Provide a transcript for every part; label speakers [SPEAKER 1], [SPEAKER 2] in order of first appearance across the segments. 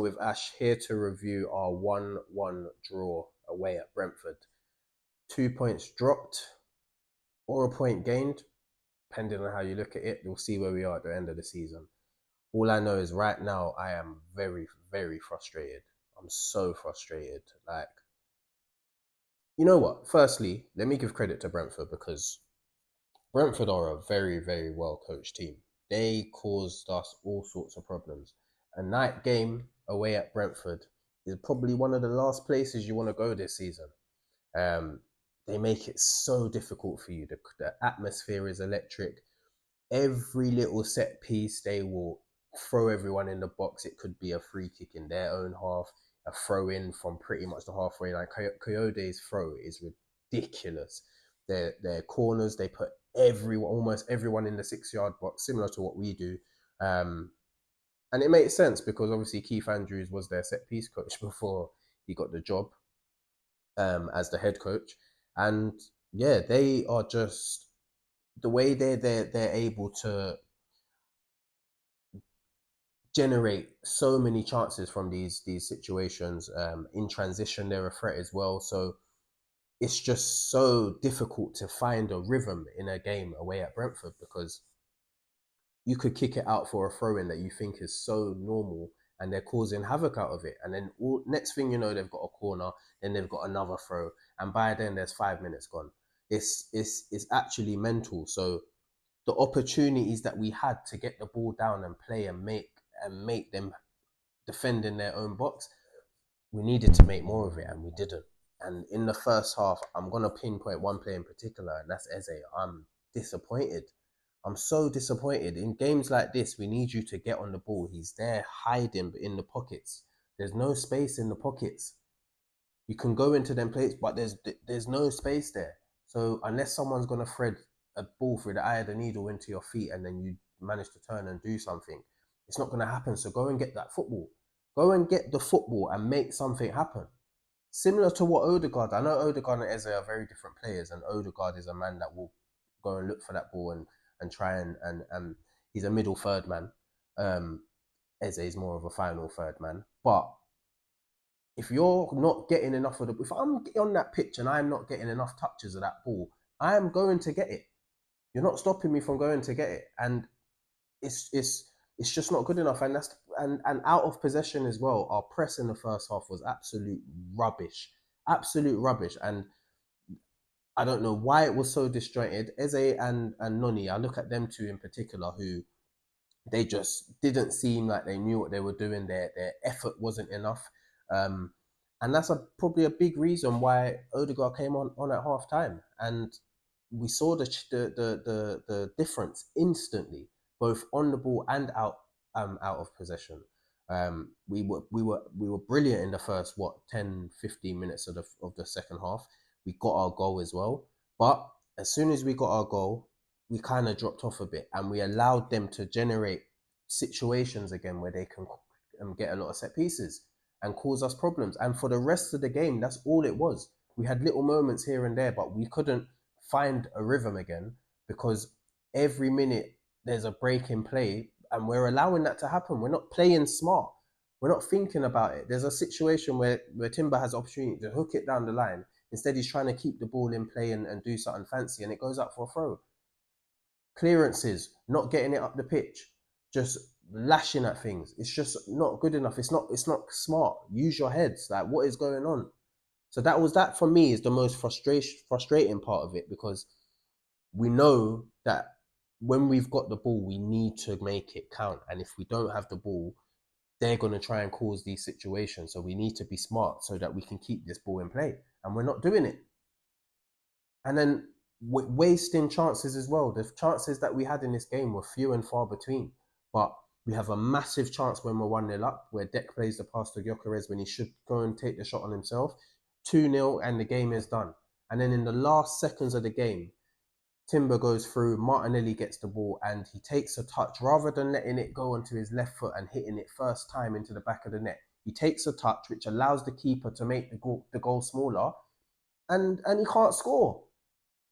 [SPEAKER 1] With Ash here to review our 1-1 draw away at Brentford. 2 points dropped or a point gained, depending on how you look at it. We'll see where we are at the end of the season. All I know is right now I am very, very frustrated. I'm so frustrated. Like, you know what? Firstly, let me give credit to Brentford because Brentford are a very, very well coached team. They caused us all sorts of problems. A night game away at Brentford is probably one of the last places you want to go this season. Um, they make it so difficult for you. The atmosphere is electric. Every little set piece, they will throw everyone in the box. It could be a free kick in their own half, a throw in from pretty much the halfway line. Coyote's throw is ridiculous. Their corners, they put almost everyone in the 6 yard box, similar to what we do. And it makes sense because obviously Keith Andrews was their set piece coach before he got the job as the head coach. And yeah, they are just the way they're able to generate so many chances from these situations. In transition, they're a threat as well. So it's just so difficult to find a rhythm in a game away at Brentford because you could kick it out for a throw in that you think is so normal and they're causing havoc out of it. And then next thing you know, they've got a corner, then they've got another throw. And by then there's 5 minutes gone. It's actually mental. So the opportunities that we had to get the ball down and play and make them defend in their own box, we needed to make more of it and we didn't. And in the first half, I'm gonna pinpoint one player in particular, and that's Eze. I'm disappointed. I'm so disappointed. In games like this, we need you to get on the ball. He's there hiding in the pockets. There's no space in the pockets. You can go into them places, but there's no space there. So unless someone's gonna thread a ball through the eye of the needle into your feet and then you manage to turn and do something, it's not gonna happen. So go and get that football. Go and get the football and make something happen. Similar to what Odegaard, I know Odegaard and Eze are very different players, and Odegaard is a man that will go and look for that ball and try and he's a middle third man. Eze is more of a final third man. But if you're not getting enough of the, if I'm on that pitch and I'm not getting enough touches of that ball, I am going to get it. You're not stopping me from going to get it, and it's just not good enough. And and out of possession as well. Our press in the first half was absolute rubbish. And I don't know why it was so disjointed. Eze and Noni, I look at them two in particular, who they just didn't seem like they knew what they were doing. Their effort wasn't enough. Um, and that's probably a big reason why Odegaard came on at half time. And we saw the difference instantly, both on the ball and out of possession. We were brilliant in the first 10-15 minutes of the second half. We got our goal as well, but as soon as we got our goal, we kind of dropped off a bit, and we allowed them to generate situations again where they can get a lot of set pieces and cause us problems. And for the rest of the game, that's all it was. We had little moments here and there, but we couldn't find a rhythm again because every minute there's a break in play and we're allowing that to happen. We're not playing smart. We're not thinking about it. There's a situation where Timber has opportunity to hook it down the line. Instead, he's trying to keep the ball in play and do something fancy, and it goes up for a throw. Clearances, not getting it up the pitch, just lashing at things. It's just not good enough. It's not smart. Use your heads. Like, what is going on? So that for me is the most frustrating part of it, because we know that when we've got the ball, we need to make it count. And if we don't have the ball, they're going to try and cause these situations. So we need to be smart so that we can keep this ball in play. And we're not doing it. And then wasting chances as well. The chances that we had in this game were few and far between. But we have a massive chance when we're 1-0 up, where Dek plays the pass to Gyökeres when he should go and take the shot on himself. 2-0 and the game is done. And then in the last seconds of the game, Timber goes through, Martinelli gets the ball, and he takes a touch. Rather than letting it go onto his left foot and hitting it first time into the back of the net, he takes a touch, which allows the keeper to make the goal smaller, and he can't score.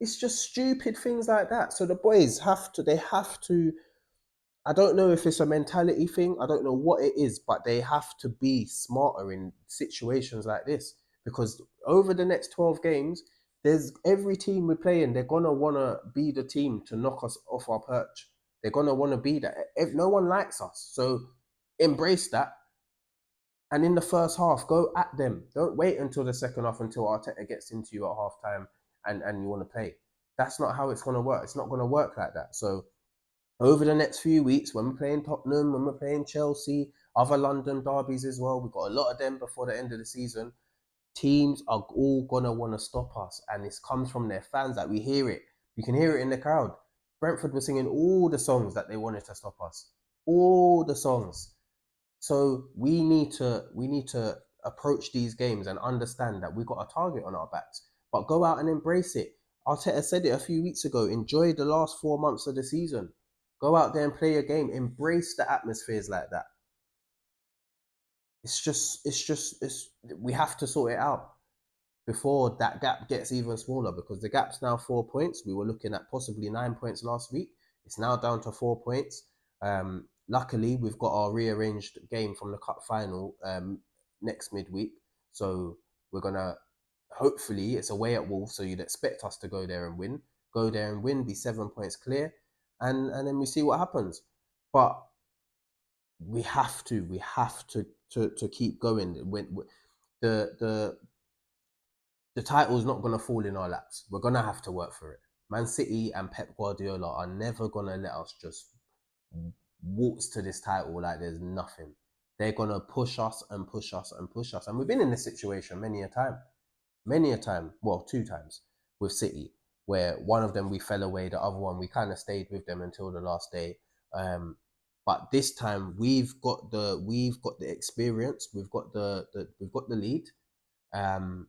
[SPEAKER 1] It's just stupid things like that. So the boys have to I don't know if it's a mentality thing. I don't know what it is, but they have to be smarter in situations like this because over the next 12 games, there's every team we play in, they're gonna wanna be the team to knock us off our perch. They're gonna wanna be that. If no one likes us, so embrace that. And in the first half, go at them. Don't wait until the second half until Arteta gets into you at half time and you want to play. That's not how it's going to work. It's not going to work like that. So over the next few weeks, when we're playing Tottenham, when we're playing Chelsea, other London derbies as well, we've got a lot of them before the end of the season. Teams are all gonna want to stop us, and this comes from their fans. Like we hear it, you can hear it in the crowd. Brentford were singing all the songs that they wanted to stop us, all the songs. So we need to approach these games and understand that we've got a target on our backs, but go out and embrace it. Arteta said it a few weeks ago. Enjoy the last 4 months of the season. Go out there and play a game. Embrace the atmospheres like that. It's we have to sort it out before that gap gets even smaller because the gap's now 4 points. We were looking at possibly 9 points last week. It's now down to 4 points. Luckily, we've got our rearranged game from the cup final next midweek. So we're gonna hopefully it's away at Wolves, so you'd expect us to go there and win. Go there and win, be 7 points clear, and then we see what happens. But we have to keep going. When the the title's not gonna fall in our laps. We're gonna have to work for it. Man City and Pep Guardiola are never gonna let us just waltz to this title like there's nothing. They're gonna push us and push us and push us. And we've been in this situation many a time. Well, two times with City, where one of them we fell away, the other one we kind of stayed with them until the last day. But this time we've got the experience, we've got the lead, um,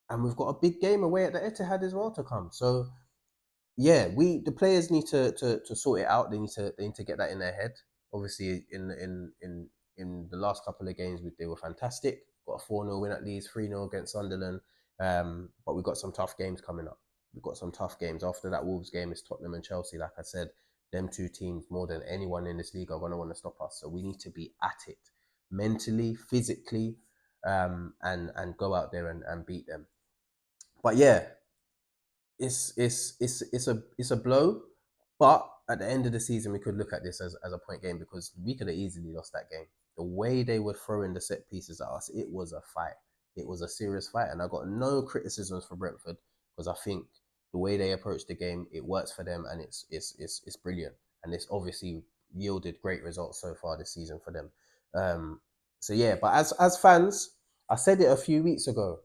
[SPEAKER 1] and we've got a big game away at the Etihad as well to come. So yeah, the players need to sort it out. They need to get that in their head. Obviously, in the last couple of games, they were fantastic. Got a 4-0 win at Leeds, 3-0 against Sunderland. But we've got some tough games coming up. We've got some tough games. After that Wolves game is Tottenham and Chelsea. Like I said, them two teams, more than anyone in this league, are going to want to stop us. So we need to be at it mentally, physically, and go out there and beat them. But yeah, it's a blow, but at the end of the season, we could look at this as a point game because we could have easily lost that game. The way they were throwing the set pieces at us, it was a fight. It was a serious fight, and I got no criticisms for Brentford because I think the way they approach the game, it works for them, and it's brilliant, and it's obviously yielded great results so far this season for them. So yeah, but as fans, I said it a few weeks ago.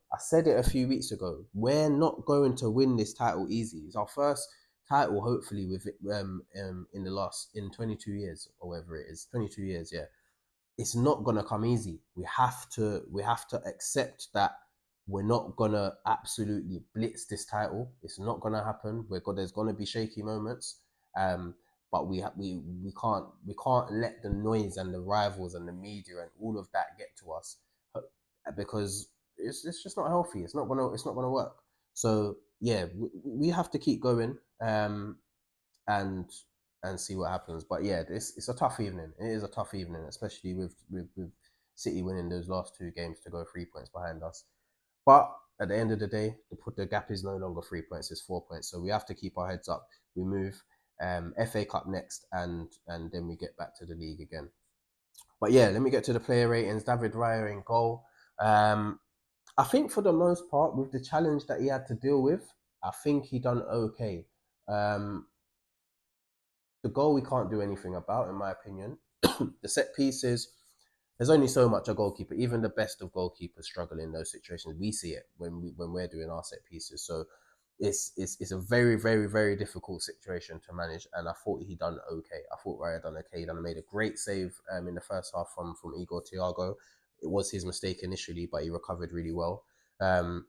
[SPEAKER 1] We're not going to win this title easy. It's our first title, hopefully, with in 22 years or whatever it is, 22 years. Yeah, it's not gonna come easy. We have to accept that we're not gonna absolutely blitz this title. It's not gonna happen. There's gonna be shaky moments. Um, but we can't let the noise and the rivals and the media and all of that get to us because it's just not healthy. It's not gonna work. So yeah, we have to keep going and see what happens. But yeah, it's a tough evening. It is a tough evening, especially with City winning those last two games to go 3 points behind us. But at the end of the day, the gap is no longer 3 points; it's 4 points. So we have to keep our heads up. We move FA Cup next, and then we get back to the league again. But yeah, let me get to the player ratings. David Raya in goal. Um, I think for the most part, with the challenge that he had to deal with, I think he done okay. Um, the goal we can't do anything about, in my opinion. The set pieces, there's only so much a goalkeeper, even the best of goalkeepers struggle in those situations. We see it when we're doing our set pieces. So it's a very, very, very difficult situation to manage. And I thought he done okay. I thought Raya done okay. He made a great save in the first half from Igor Thiago. It was his mistake initially, but he recovered really well. Um,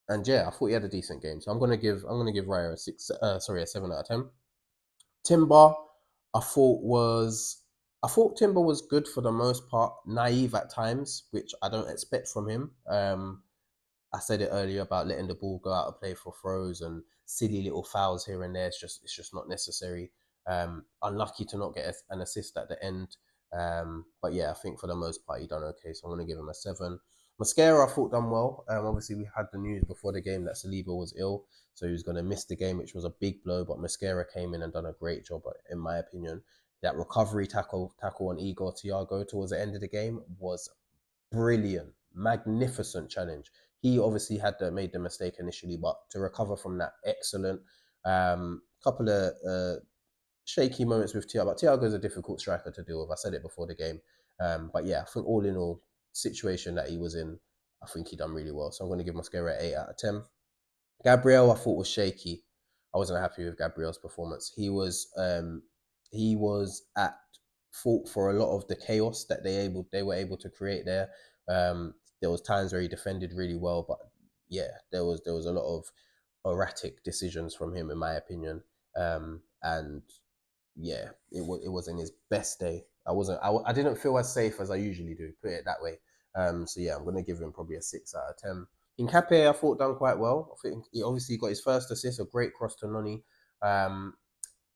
[SPEAKER 1] and yeah, I thought he had a decent game. So I'm gonna give Raya a 7 out of 10. Timber, I thought was I thought Timber was good for the most part, naive at times, which I don't expect from him. I said it earlier about letting the ball go out of play for throws and silly little fouls here and there. It's just not necessary. Unlucky to not get an assist at the end. But yeah, I think for the most part he done okay. So I'm gonna give him a 7. Mascara, I thought done well. Obviously we had the news before the game that Saliba was ill, so he was gonna miss the game, which was a big blow. But Mascara came in and done a great job, in my opinion. That recovery tackle on Igor Thiago towards the end of the game was brilliant, magnificent challenge. He obviously made the mistake initially, but to recover from that, excellent. Couple of shaky moments with Thiago, but Thiago is a difficult striker to deal with. I said it before the game, but yeah, I think all in all, situation that he was in, I think he done really well. So I'm going to give Mosquera 8 out of 10. Gabriel, I thought was shaky. I wasn't happy with Gabriel's performance. He was at fault for a lot of the chaos that they were able to create there. There was times where he defended really well, but yeah, there was a lot of erratic decisions from him, in my opinion. And yeah, it was in his best day. I didn't feel as safe as I usually do. Put it that way. So yeah, I'm gonna give him probably a 6 out of 10. Incape, I thought done quite well. I think he obviously got his first assist, a great cross to Noni. Um,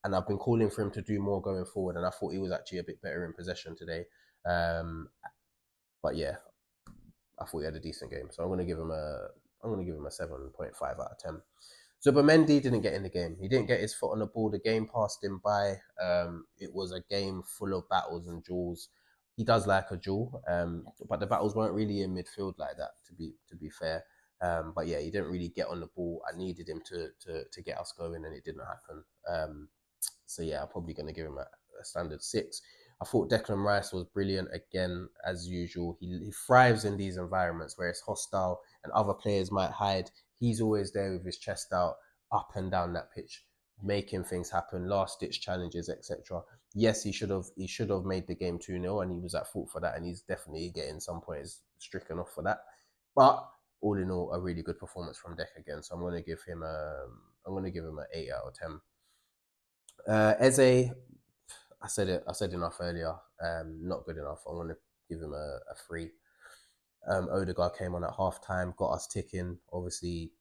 [SPEAKER 1] and I've been calling for him to do more going forward. And I thought he was actually a bit better in possession today. Um, but yeah, I thought he had a decent game. So I'm gonna give him a 7.5 out of 10. Zubimendi didn't get in the game. He didn't get his foot on the ball. The game passed him by. It was a game full of battles and duels. He does like a duel, but the battles weren't really in midfield like that. To be fair, but yeah, he didn't really get on the ball. I needed him to get us going, and it didn't happen. So yeah, I'm probably going to give him a standard 6. I thought Declan Rice was brilliant again, as usual. He thrives in these environments where it's hostile and other players might hide. He's always there with his chest out, up and down that pitch, making things happen, last ditch challenges, etc. Yes, he should have made the game 2-0, and he was at fault for that, and he's definitely getting some points stricken off for that. But all in all, a really good performance from Deck again. So I'm gonna give him an 8 out of 10. Eze, I said it. I said enough earlier. Not good enough. I'm gonna give him a 3. Odegaard came on at half time, got us ticking. Obviously,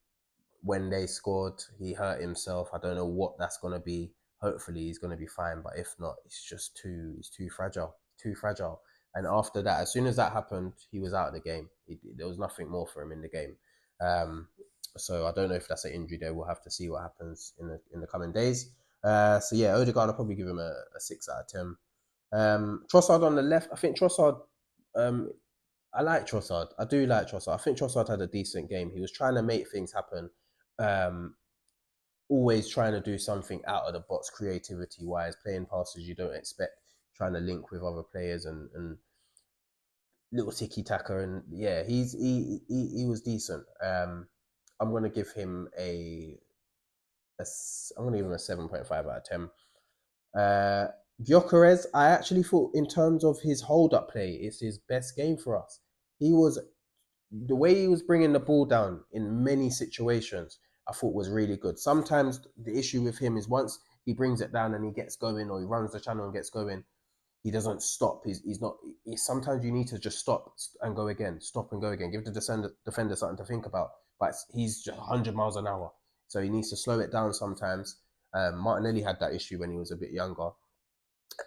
[SPEAKER 1] when they scored, he hurt himself. I don't know what that's gonna be. Hopefully, he's gonna be fine. But if not, it's too fragile. Too fragile. And after that, as soon as that happened, he was out of the game. There was nothing more for him in the game. Um, so I don't know if that's an injury there. We'll have to see what happens in the coming days. So yeah, Odegaard, I'll probably give him a 6 out of 10. Trossard on the left. I think Trossard. Um, I like Trossard. I do like Trossard. I think Trossard had a decent game. He was trying to make things happen. Um, Always trying to do something out of the box, creativity wise, playing passes you don't expect, trying to link with other players and little tiki taka. And yeah, he was decent. I'm gonna give him a I'm gonna give him a 7.5 out of 10. Gyökeres, I actually thought in terms of his hold up play, it's his best game for us. He was The way he was bringing the ball down in many situations. I thought was really good. Sometimes the issue with him is once he brings it down and he gets going, or he runs the channel and gets going, he doesn't stop. He's not. Sometimes you need to just stop and go again, stop and go again. Give the defender something to think about. But he's just 100 miles an hour, so he needs to slow it down sometimes. Martinelli had that issue when he was a bit younger,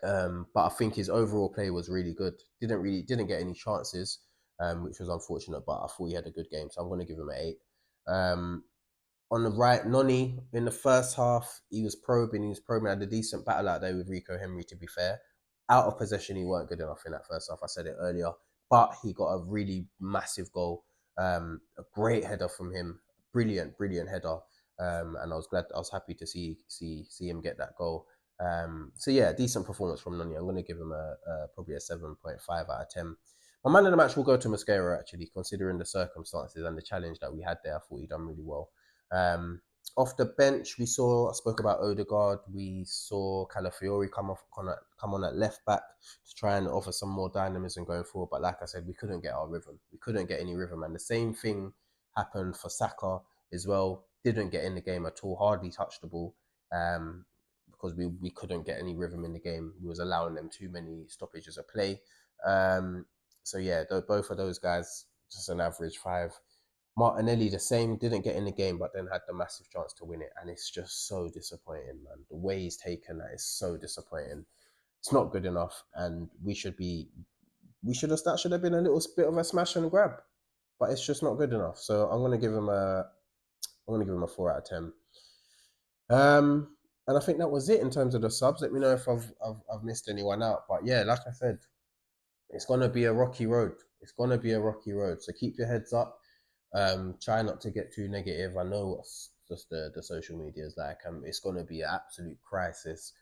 [SPEAKER 1] but I think his overall play was really good. Didn't get any chances, which was unfortunate. But I thought he had a good game, so I'm going to give him an 8. Um, on the right, Noni in the first half, he was probing. Had a decent battle out there with Rico Henry. To be fair, out of possession, he weren't good enough in that first half. I said it earlier, but he got a really massive goal. A great header from him. Brilliant header. And I was happy to see him get that goal. So yeah, decent performance from Noni. I'm going to give him probably a 7.5 out of 10. My man of the match will go to Mosquera, actually, considering the circumstances and the challenge that we had there. I thought he done really well. Um, Off the bench, I spoke about Odegaard. We saw Calafiori come on at left back to try and offer some more dynamism going forward. But like I said, we couldn't get our rhythm. We couldn't get any rhythm. And the same thing happened for Saka as well. Didn't get in the game at all, hardly touched the ball. Because we couldn't get any rhythm in the game. We was allowing them too many stoppages of play. So yeah, both of those guys, just an average 5. Martinelli the same, didn't get in the game, but then had the massive chance to win it, and it's just so disappointing, man. The way he's taken that is so disappointing. It's not good enough, and that should have been a little bit of a smash and grab, but it's just not good enough. So I'm gonna give him a 4 out of 10. And I think that was it in terms of the subs. Let me know if I've missed anyone out, but yeah, like I said, it's gonna be a rocky road. It's gonna be a rocky road. So keep your heads up. Try not to get too negative. I know what's just the social media is like. It's gonna be an absolute crisis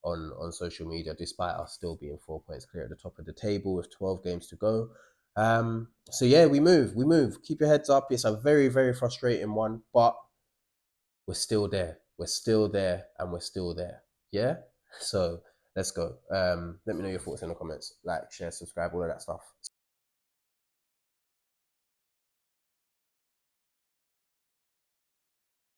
[SPEAKER 1] on social media, despite us still being 4 points clear at the top of the table with 12 games to go. So yeah, we move. Keep your heads up. It's a very, very frustrating one, but we're still there. We're still there, and we're still there. Yeah. So let's go. Let me know your thoughts in the comments. Like, share, subscribe, all of that stuff.